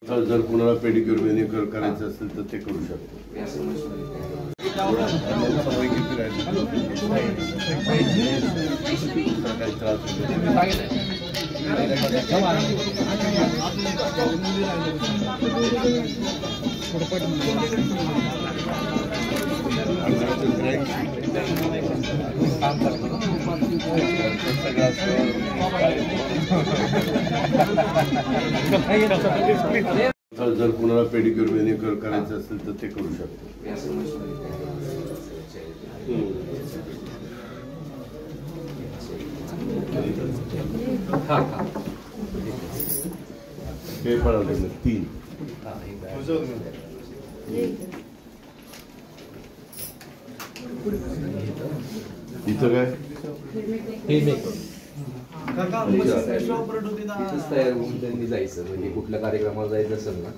जर कोणाला pedicure manicure करायचं असेल तर ते करू शकतो. जर कोणाला पेडिक्युअर मेनिक्युअर करायचं असेल तर ते करू शकतो. हे पण आले 3 इथं काय तयार होऊन त्यांनी जायचं म्हणजे कुठल्या कार्यक्रमाला जायचं असेल ना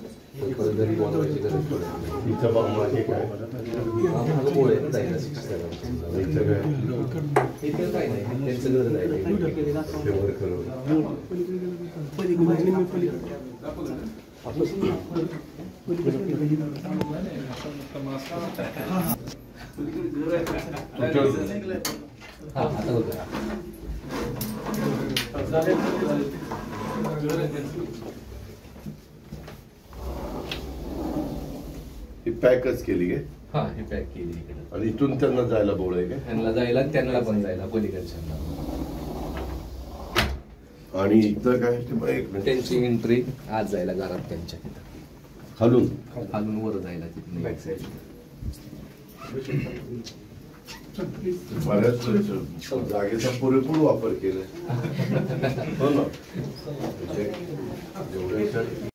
तर घरी बोलावायची गरज पडत. इथं बघ माझे काय माझं गोळ आहे जायला इथं काय इथं काय नाही त्यांचं घर जायचं आता होतं. ही पॅकच केली काय? हा हे पॅक केली इकडे आणि इथून त्यांना जायला बोल आहे काय? त्यांना जायला त्यांना पण जायला पलीकडच्या. आणि इथं काय ते बघ एक मिनिट. त्यांची एंट्री आज जायला घरात त्यांच्या तिथं खालून खालून वर जायला तिथून बॅक साईड. बऱ्याच जागेचा पुरेपूर वापर केलाय. हो ना. जेवढे